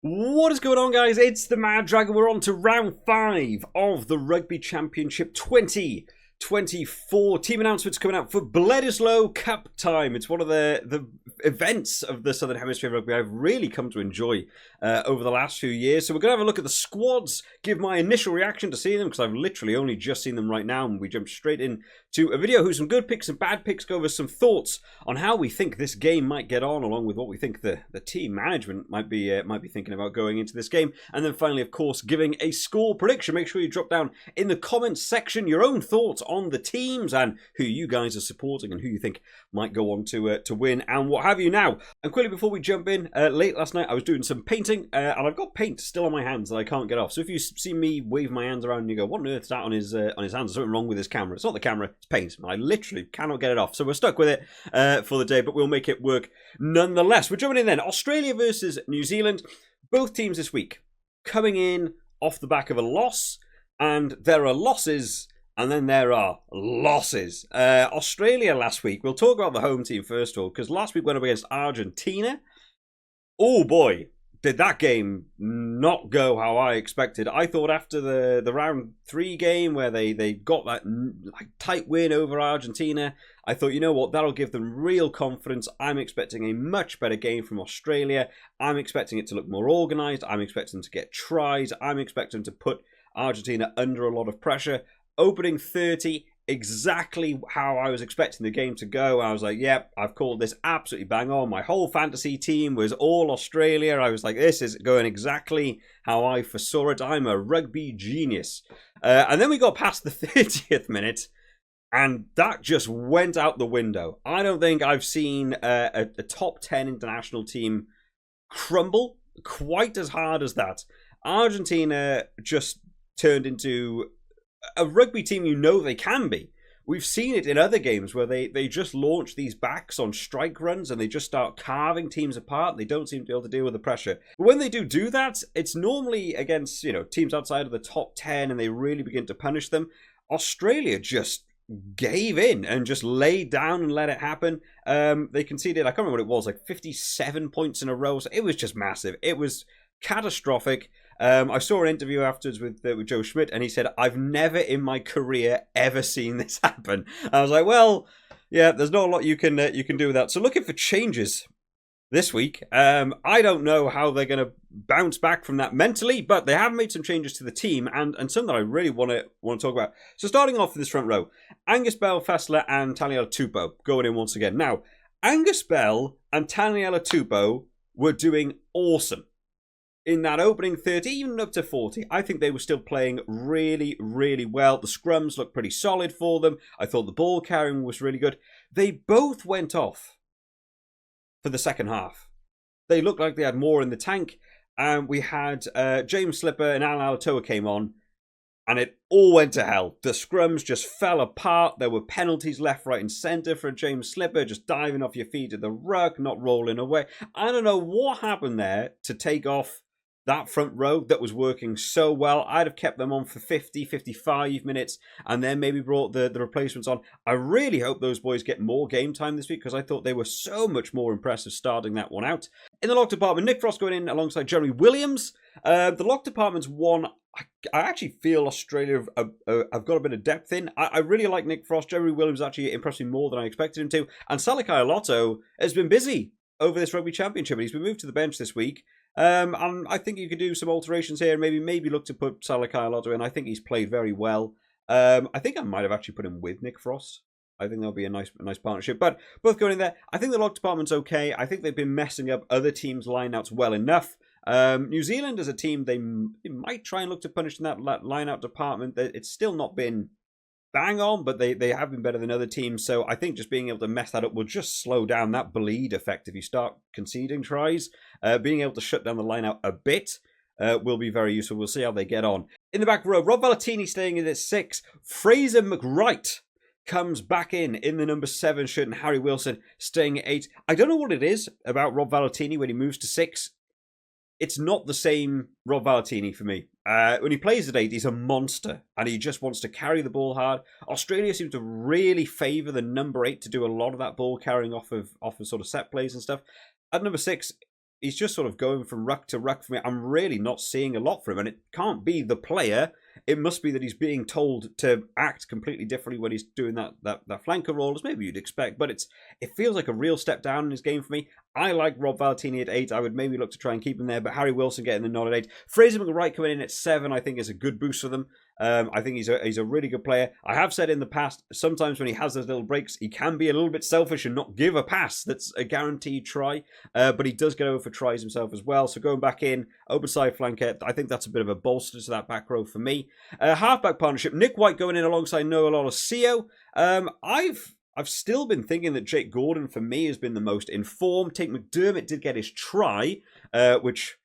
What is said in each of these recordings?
What is going on, guys? It's the Mad Dragon. We're on to round 5 of the Rugby Championship 2024. Team announcements coming out for Bledisloe Cup time. It's one of the events of the Southern Hemisphere Rugby I've really come to enjoy over the last few years. So we're going to have a look at the squads, give my initial reaction to seeing them, because I've literally only just seen them right now, and we jump straight in to a video who's some good picks and bad picks, go over some thoughts on how we think this game might get on, along with what we think the team management might be thinking about going into this game. And then finally, of course, giving a score prediction. Make sure you drop down in the comments section your own thoughts on the teams and who you guys are supporting and who you think might go on to win and what have you. Now, and quickly before we jump in, late last night I was doing some painting and I've got paint still on my hands that I can't get off. So if you see me wave my hands around and you go, what on earth is that on his hands? There's something wrong with his camera. It's not the camera, it's paint. I literally cannot get it off. So we're stuck with it for the day, but we'll make it work nonetheless. We're jumping in then. Australia versus New Zealand. Both teams this week coming in off the back of a loss, and there are losses and then there are losses. Australia last week, we'll talk about the home team first of all, because last week went up against Argentina. Oh boy, did that game not go how I expected. I thought after the round 3 game where they got that tight win over Argentina, I thought, you know what, that'll give them real confidence. I'm expecting a much better game from Australia. I'm expecting it to look more organised. I'm expecting them to get tries. I'm expecting them to put Argentina under a lot of pressure. Opening 30, exactly how I was expecting the game to go. I was like, yep, I've called this absolutely bang on. My whole fantasy team was all Australia. I was like, this is going exactly how I foresaw it. I'm a rugby genius. And then we got past the 30th minute, and that just went out the window. I don't think I've seen a top 10 international team crumble quite as hard as that. Argentina just turned into a rugby team you know they can be. We've seen it in other games where they just launch these backs on strike runs and they just start carving teams apart. They don't seem to be able to deal with the pressure. But when they do that, it's normally against, teams outside of the top 10 and they really begin to punish them. Australia just gave in and just laid down and let it happen. They conceded, I can't remember what it was, like 57 points in a row. So it was just massive. It was catastrophic. I saw an interview afterwards with Joe Schmidt, and he said, I've never in my career ever seen this happen. I was like, well, yeah, there's not a lot you can do with that. So looking for changes this week. I don't know how they're going to bounce back from that mentally, but they have made some changes to the team, and some that I really want to talk about. So starting off in this front row, Angus Bell, Fessler, and Taniela Tupou going in once again. Now, Angus Bell and Taniela Tupou were doing awesome in that opening 30, even up to 40. I think they were still playing really, really well. The scrums looked pretty solid for them. I thought the ball carrying was really good. They both went off for the second half. They looked like they had more in the tank. And we had James Slipper and Alan Alatoa came on, and it all went to hell. The scrums just fell apart. There were penalties left, right, and centre for James Slipper, just diving off your feet at the ruck, not rolling away. I don't know what happened there to take off that front row that was working so well. I'd have kept them on for 50, 55 minutes and then maybe brought the replacements on. I really hope those boys get more game time this week because I thought they were so much more impressive starting that one out. In the lock department, Nick Frost going in alongside Jeremy Williams. The lock department's one I actually feel Australia have got a bit of depth in. I really like Nick Frost. Jeremy Williams actually impressed me more than I expected him to. And Salakai Alotto has been busy over this Rugby Championship. He's been moved to the bench this week. And I think you could do some alterations here and maybe look to put Salakai Alotto in. I think he's played very well. I think I might have actually put him with Nick Frost. I think that'll be a nice partnership. But both going in there. I think the lock department's okay. I think they've been messing up other teams' lineouts well enough. New Zealand as a team, they might try and look to punish in that lineout department. It's still not been bang on, but they have been better than other teams. So I think just being able to mess that up will just slow down that bleed effect if you start conceding tries. Being able to shut down the lineout a bit will be very useful. We'll see how they get on. In the back row, Rob Valentini staying in at 6. Fraser McWright comes back in the number 7 shirt, and Harry Wilson staying at 8. I don't know what it is about Rob Valentini when he moves to 6. It's not the same Rob Valentini for me. When he plays at 8, he's a monster, and he just wants to carry the ball hard. Australia seems to really favour the number 8 to do a lot of that ball carrying off of sort of set plays and stuff. At number 6, he's just sort of going from ruck to ruck for me. I'm really not seeing a lot from him, and it can't be the player. It must be that he's being told to act completely differently when he's doing that flanker role, as maybe you'd expect. But it feels like a real step down in his game for me. I like Rob Valentini at 8. I would maybe look to try and keep him there, but Harry Wilson getting the nod at 8. Fraser McWright coming in at 7, I think, is a good boost for them. I think he's a really good player. I have said in the past, sometimes when he has those little breaks, he can be a little bit selfish and not give a pass that's a guaranteed try. But he does get over for tries himself as well. So going back in, open side flanker, I think that's a bit of a bolster to that back row for me. Halfback partnership, Nick White going in alongside Noah Lolosio. I've still been thinking that Jake Gordon, for me, has been the most informed. Tate McDermott did get his try, which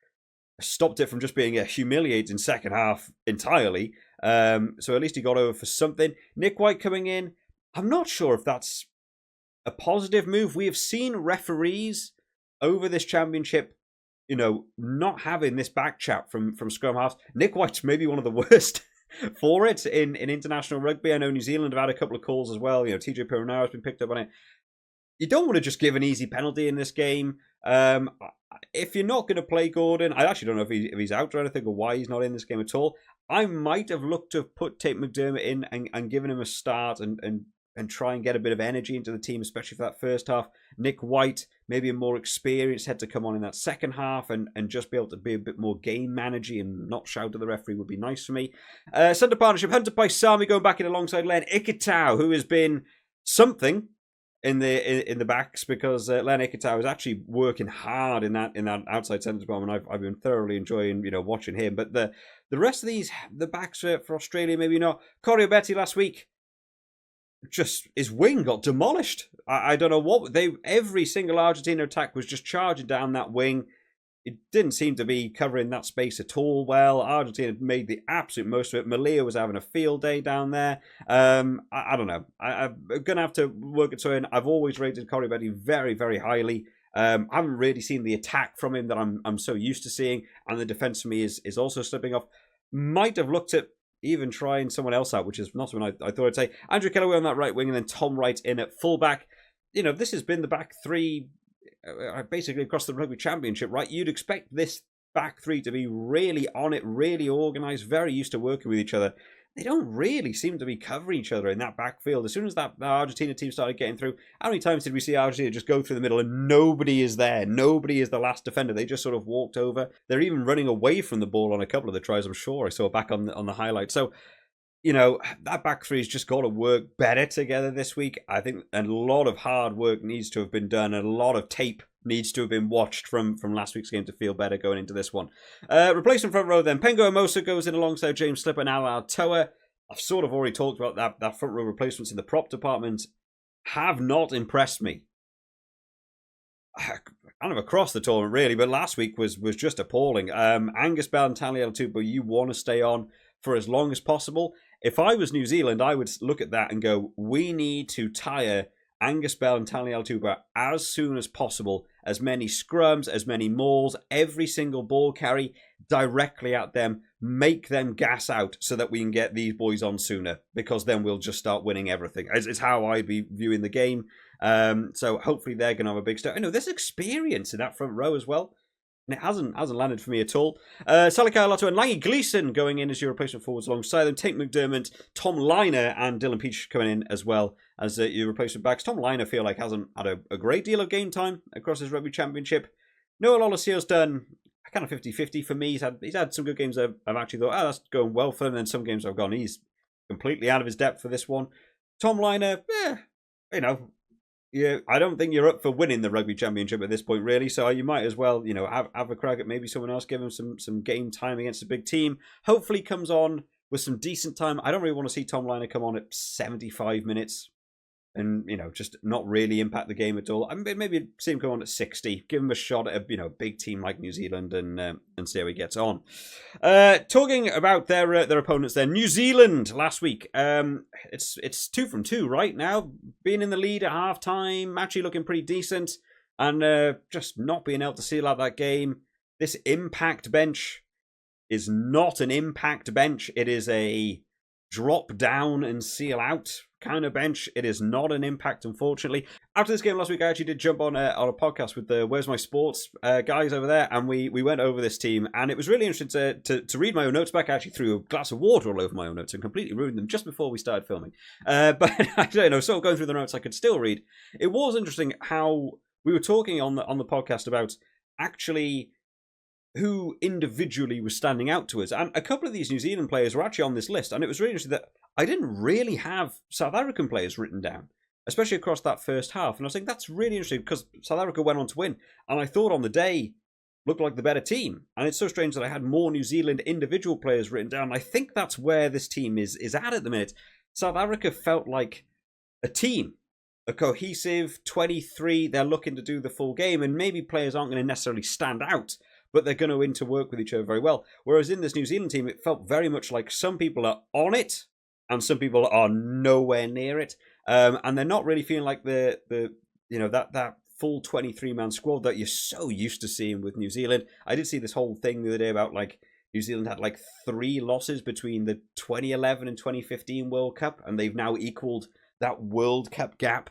stopped it from just being a humiliating second half entirely. So at least he got over for something. Nick White coming in, I'm not sure if that's a positive move. We have seen referees over this championship, not having this back chat from scrum halves. Nick White's maybe one of the worst for it in international rugby. I know New Zealand have had a couple of calls as well. TJ Perenara has been picked up on it. You don't want to just give an easy penalty in this game. If you're not going to play Gordon, I actually don't know if he's out or anything, or why he's not in this game at all. I might have looked to put Tate McDermott in and given him a start and try and get a bit of energy into the team, especially for that first half. Nick White, maybe a more experienced head to come on in that second half and just be able to be a bit more game managey and not shout at the referee would be nice for me. Centre partnership, Hunter Paisami going back in alongside Len Ikitau, who has been something in the backs, because Len Ikitau is actually working hard in that outside centre department. I've been thoroughly enjoying watching him. But the rest of the backs for Australia, maybe not. Corey Betty last week, just his wing got demolished. I don't know what every single Argentina attack was just charging down that wing. It didn't seem to be covering that space at all well. Argentina made the absolute most of it. Malia was having a field day down there. I don't know. I'm going to have to work it in. I've always rated Corey Betty very, very highly. I haven't really seen the attack from him that I'm so used to seeing. And the defence for me is also slipping off. Might have looked at even trying someone else out, which is not something I thought I'd say. Andrew Kellaway on that right wing, and then Tom Wright in at fullback. This has been the back three basically across the Rugby Championship, right? You'd expect this back three to be really on it, really organised, very used to working with each other. They don't really seem to be covering each other in that backfield. As soon as that Argentina team started getting through, how many times did we see Argentina just go through the middle and nobody is there? Nobody is the last defender. They just sort of walked over. They're even running away from the ball on a couple of the tries, I'm sure. I saw back on the highlight. So, that back three's just got to work better together this week. I think a lot of hard work needs to have been done, and a lot of tape needs to have been watched from last week's game to feel better going into this one. Replacement front row then. Pengo Amosa goes in alongside James Slipper and Al Toa. I've sort of already talked about that front row replacements in the prop department. Have not impressed me. Kind of across the tournament, really, but last week was just appalling. Angus Bell and Taliel Tupo, you want to stay on for as long as possible. If I was New Zealand, I would look at that and go, we need to tire Angus Bell and Taliel Tupo as soon as possible. As many scrums, as many mauls, every single ball carry directly at them. Make them gas out so that we can get these boys on sooner, because then we'll just start winning everything. It's how I'd be viewing the game. So hopefully they're going to have a big start. I know there's experience in that front row as well. And it hasn't landed for me at all. Salika Lotto and Langy Gleeson going in as your replacement forwards alongside them. Tate McDermott, Tom Liner and Dylan Peach coming in as well as your replacement backs. Tom Liner, I feel like, hasn't had a great deal of game time across his Rugby Championship. Noah Lolosio's done kind of 50-50 for me. He's had some good games that I've actually thought, that's going well for him. And then some games I've gone, he's completely out of his depth for this one. Tom Liner, yeah, I don't think you're up for winning the Rugby Championship at this point, really. So you might as well, have a crack at maybe someone else, give him some game time against a big team. Hopefully comes on with some decent time. I don't really want to see Tom Liner come on at 75 minutes and, just not really impact the game at all. I mean, maybe see him come on at 60, give him a shot at a, big team like New Zealand and see how he gets on. Talking about their opponents there, New Zealand last week. It's 2 from 2 right now, being in the lead at half time, actually looking pretty decent, and just not being able to seal out that game. This impact bench is not an impact bench. It is a drop down and seal out kind of bench. It is not an impact, unfortunately. after this game last week, I actually did jump on a podcast with the Where's My Sports guys over there, and we went over this team, and it was really interesting to read my own notes back. I actually threw a glass of water all over my own notes and completely ruined them just before we started filming. But I don't know, sort of going through the notes I could still read. It was interesting how we were talking on the podcast about actually who individually was standing out to us. And a couple of these New Zealand players were actually on this list, and it was really interesting that I didn't really have South African players written down, especially across that first half. And I was thinking, that's really interesting because South Africa went on to win. And I thought on the day, looked like the better team. And it's so strange that I had more New Zealand individual players written down. I think that's where this team is at the minute. South Africa felt like a team, a cohesive 23. They're looking to do the full game, and maybe players aren't going to necessarily stand out, but they're going to interwork with each other very well. Whereas in this New Zealand team, it felt very much like some people are on it and some people are nowhere near it. And they're not really feeling like the that full 23-man squad that you're so used to seeing with New Zealand. I did see this whole thing the other day about like New Zealand had like 3 losses between the 2011 and 2015 World Cup, and they've now equaled that World Cup gap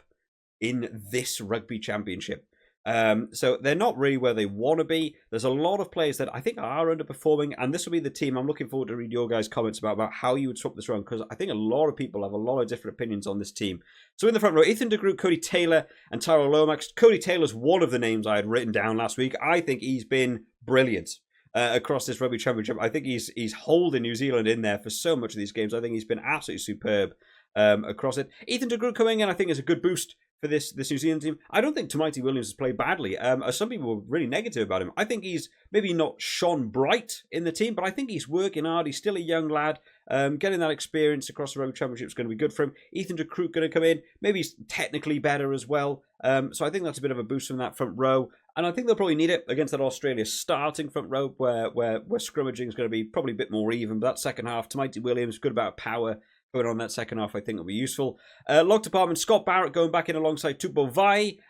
in this Rugby Championship. So they're not really where they want to be. There's a lot of players that I think are underperforming, and this will be the team. I'm looking forward to read your guys' comments about how you would swap this around, because I think a lot of people have a lot of different opinions on this team. So in the front row, Ethan de Groot, Cody Taylor, and Tyrell Lomax. Cody Taylor's one of the names I had written down last week. I think he's been brilliant across this Rugby Championship. I think he's holding New Zealand in there for so much of these games. I think he's been absolutely superb across it. Ethan de Groot coming in, I think, is a good boost for this New Zealand team. I don't think Tamaiti Williams has played badly. Some people were really negative about him. I think he's maybe not shone bright in the team, but I think he's working hard. He's still a young lad. Getting that experience across the Rugby Championship is going to be good for him. Ethan de Groot going to come in. Maybe he's technically better as well. So I think that's a bit of a boost from that front row. And I think they'll probably need it against that Australia starting front row where scrimmaging is going to be probably a bit more even. But that second half, Tamaiti Williams, good about power. Going on that second half, I think will be useful. Lock department, Scott Barrett going back in alongside Tupo Vai,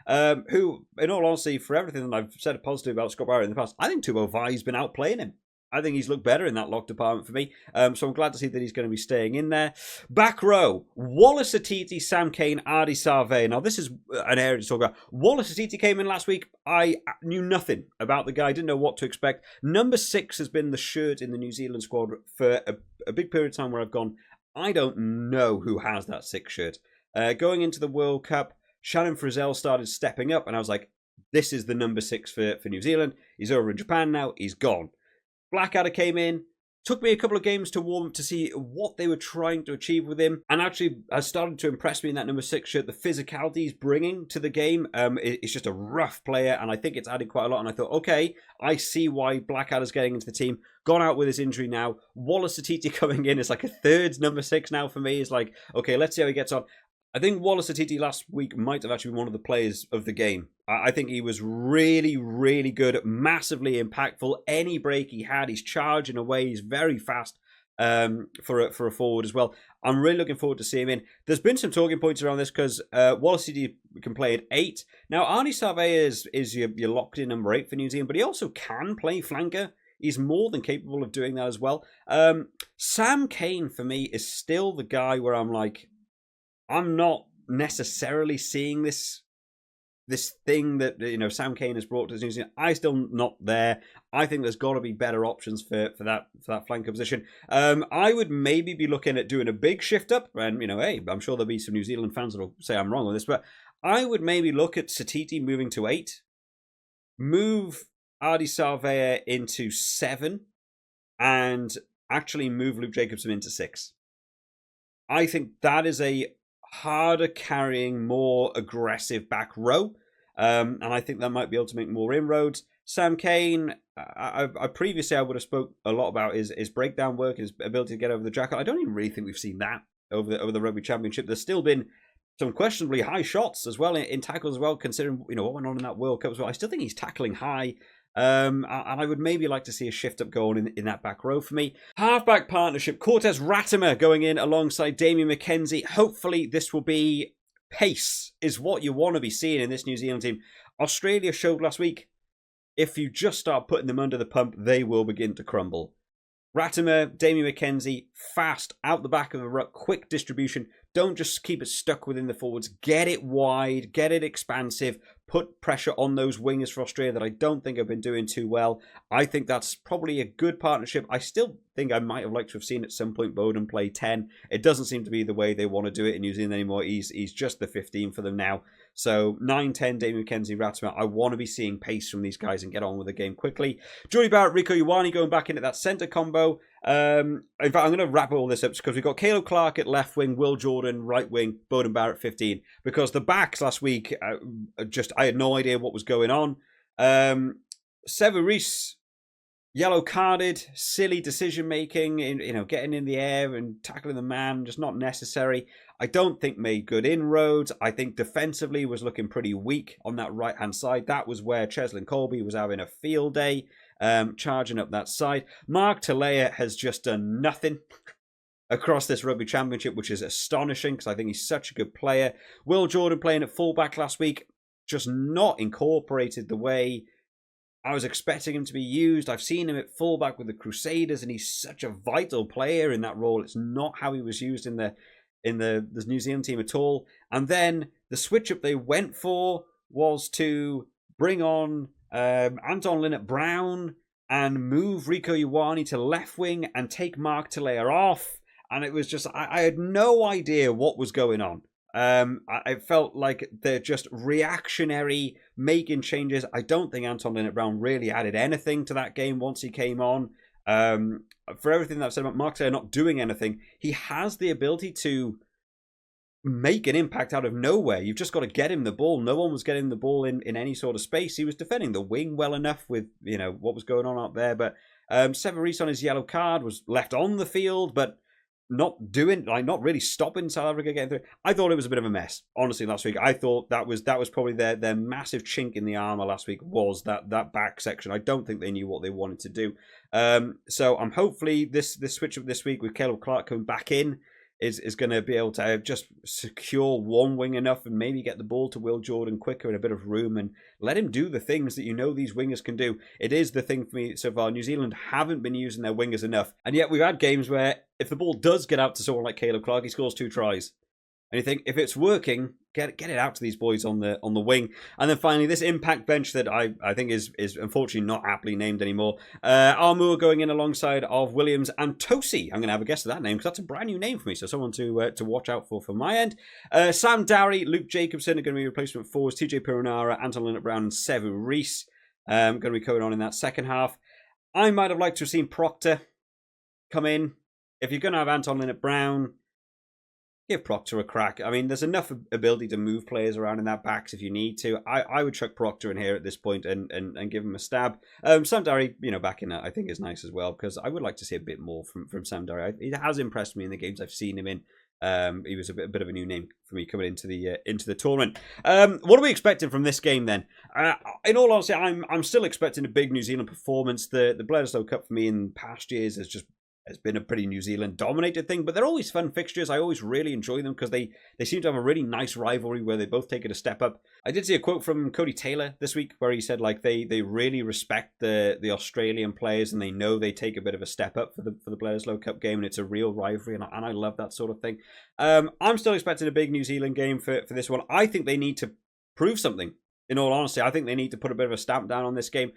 who, in all honesty, for everything that I've said positive about Scott Barrett in the past, I think Tupo Vai's been outplaying him. I think he's looked better in that lock department for me. So I'm glad to see that he's going to be staying in there. Back row, Wallace Atiti, Sam Cane, Ardie Sarve. Now, this is an area to talk about. Wallace Atiti came in last week. I knew nothing about the guy. Didn't know what to expect. Number 6 has been the shirt in the New Zealand squad for a big period of time where I've gone, I don't know who has that 6 shirt. Going into the World Cup, Shannon Frizzell started stepping up, and I was like, this is the number 6 for New Zealand. He's over in Japan now. He's gone. Blackadder came in. Took me a couple of games to warm up to see what they were trying to achieve with him, and actually has started to impress me in that number 6 shirt. The physicality he's bringing to the game, it's just a rough player, and I think it's added quite a lot. And I thought, okay, I see why Blackadder's getting into the team. Gone out with his injury now. Wallace Atiti coming in is like a third number 6 now for me. It's like, okay, let's see how he gets on. I think Wallace Atiti last week might have actually been one of the players of the game. I think he was really, really good, massively impactful. Any break he had, he's charging away. He's very fast for a forward as well. I'm really looking forward to seeing him in. There's been some talking points around this because Wallace Atiti can play at 8. Now, Ardie Sarve is your locked-in number 8 for New Zealand, but he also can play flanker. He's more than capable of doing that as well. Sam Cane, for me, is still the guy where I'm like, I'm not necessarily seeing this thing that Sam Cane has brought to New Zealand. I'm still not there. I think there's got to be better options for that flanker position. I would maybe be looking at doing a big shift up, and hey, I'm sure there'll be some New Zealand fans that'll say I'm wrong on this, but I would maybe look at Satiti moving to 8, move Ardie Sarve into 7, and actually move Luke Jacobson into 6. I think that is a harder carrying, more aggressive back row, and I think that might be able to make more inroads. Sam Cane, I previously I would have spoke a lot about his breakdown work, his ability to get over the jacket. I don't even really think we've seen that over the Rugby Championship. There's still been some questionably high shots as well in tackles as well, considering what went on in that World Cup as well. I still think he's tackling high. And I would maybe like to see a shift up going in that back row for me. Halfback partnership, Cortez Ratimer going in alongside Damien McKenzie. Hopefully this will be pace is what you want to be seeing in this New Zealand team. Australia showed last week, if you just start putting them under the pump, they will begin to crumble. Ratimer, Damien McKenzie, fast, out the back of the ruck, quick distribution, Don't just keep it stuck within the forwards. Get it wide, get it expansive, put pressure on those wingers for Australia that I don't think have been doing too well. I think that's probably a good partnership. I still think I might have liked to have seen at some point Bowden play 10. It doesn't seem to be the way they want to do it in New Zealand anymore. He's just the 15 for them now. So 9, 10, Damien McKenzie, Ratman. I want to be seeing pace from these guys and get on with the game quickly. Jordy Barrett, Rieko Ioane going back into that centre combo. In fact, I'm going to wrap all this up because we've got Caleb Clark at left wing, Will Jordan right wing, Bowden Barrett 15. Because the backs last week, I had no idea what was going on. Severis, yellow carded, silly decision making, getting in the air and tackling the man, just not necessary. I don't think made good inroads. I think defensively was looking pretty weak on that right hand side. That was where Cheslin Colby was having a field day, charging up that side. Mark Talea has just done nothing across this rugby championship, which is astonishing because I think he's such a good player. Will Jordan playing at fullback last week, just not incorporated the way I was expecting him to be used. I've seen him at fullback with the Crusaders, and he's such a vital player in that role. It's not how he was used in the New Zealand team at all. And then the switch up they went for was to bring on Anton Linnett-Brown and move Rieko Ioane to left wing and take Mark Talea off. And it was just, I had no idea what was going on. I felt like they're just reactionary, making changes. I don't think Anton Linnett-Brown really added anything to that game once he came on. For everything that I've said about Mark Taylor not doing anything, he has the ability to make an impact out of nowhere. You've just got to get him the ball. No one was getting the ball in any sort of space. He was defending the wing well enough with, what was going on out there. But Severis on his yellow card was left on the field, but not really stopping South Africa getting through. I thought it was a bit of a mess, honestly, last week. I thought that was probably their massive chink in the armor last week was that back section. I don't think they knew what they wanted to do. So I'm hopefully this switch up this week with Caleb Clark coming back in is going to be able to just secure one wing enough and maybe get the ball to Will Jordan quicker in a bit of room and let him do the things that these wingers can do. It is the thing for me so far. New Zealand haven't been using their wingers enough. And yet we've had games where if the ball does get out to someone like Caleb Clark, he scores 2 tries. And you think, if it's working, get it out to these boys on the wing. And then finally, this impact bench that I think is unfortunately not aptly named anymore. Armour going in alongside of Williams and Tosi. I'm going to have a guess at that name because that's a brand new name for me. So someone to watch out for my end. Sam Dowery, Luke Jacobson are going to be replacement forwards. TJ Perenara, Anton Linnett-Brown and Sevu Reese going to be coming on in that second half. I might have liked to have seen Proctor come in. If you're going to have Anton Linnett-Brown, give Proctor a crack. I mean, there's enough ability to move players around in that backs if you need to. I would chuck Proctor in here at this point and give him a stab. Sam Dowery, back in that, I think is nice as well because I would like to see a bit more from Sam Dowery. He has impressed me in the games I've seen him in. He was a bit of a new name for me coming into the tournament. What are we expecting from this game then? In all honesty, I'm still expecting a big New Zealand performance. The Bledisloe Cup for me in past years has been a pretty New Zealand dominated thing, but they're always fun fixtures. I always really enjoy them because they seem to have a really nice rivalry where they both take it a step up. I did see a quote from Cody Taylor this week where he said like they really respect the Australian players and they know they take a bit of a step up for the Bledisloe Cup game and it's a real rivalry and I love that sort of thing. I'm still expecting a big New Zealand game for this one. I think they need to prove something. In all honesty, I think they need to put a bit of a stamp down on this game.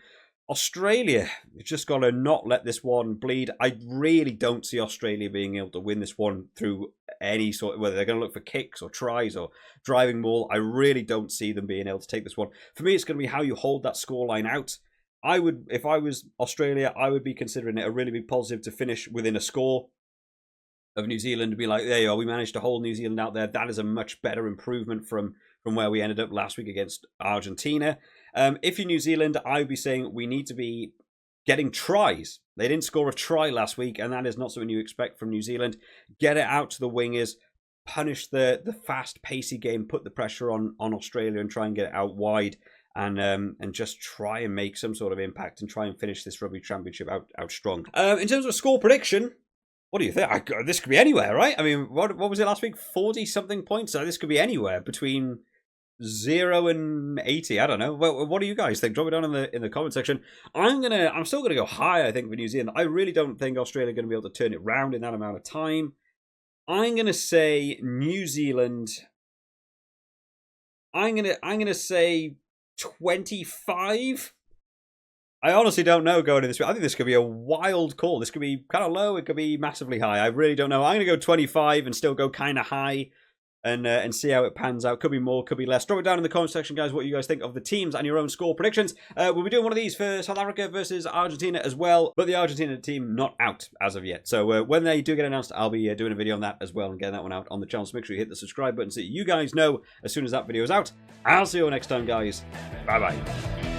Australia, you've just got to not let this one bleed. I really don't see Australia being able to win this one through any sort of, whether they're going to look for kicks or tries or driving ball. I really don't see them being able to take this one. For me, it's going to be how you hold that scoreline out. If I was Australia, I would be considering it a really big positive to finish within a score of New Zealand to be like, there you are, we managed to hold New Zealand out there. That is a much better improvement from where we ended up last week against Argentina. If you're New Zealand, I would be saying we need to be getting tries. They didn't score a try last week, and that is not something you expect from New Zealand. Get it out to the wingers, punish the fast, pacey game, put the pressure on Australia and try and get it out wide and just try and make some sort of impact and try and finish this Rugby Championship out strong. In terms of score prediction, what do you think? This could be anywhere, right? I mean, what was it last week? 40-something points? So this could be anywhere between 0 and 80. I don't know. Well, what do you guys think? Drop it down in the comment section. I'm still gonna go high. I think for New Zealand. I really don't think Australia are going to be able to turn it round in that amount of time. I'm going to say New Zealand. I'm going to say 25. I honestly don't know going into this. I think this could be a wild call. This could be kind of low. It could be massively high. I really don't know. I'm going to go 25 and still go kind of high and see how it pans out. Could be more, could be less. Drop it down in the comment section, guys, what you guys think of the teams and your own score predictions. We'll be doing one of these for South Africa versus Argentina as well, but the Argentina team not out as of yet. So when they do get announced, I'll be doing a video on that as well and getting that one out on the channel. So make sure you hit the subscribe button so you guys know as soon as that video is out. I'll see you all next time, guys. Bye-bye.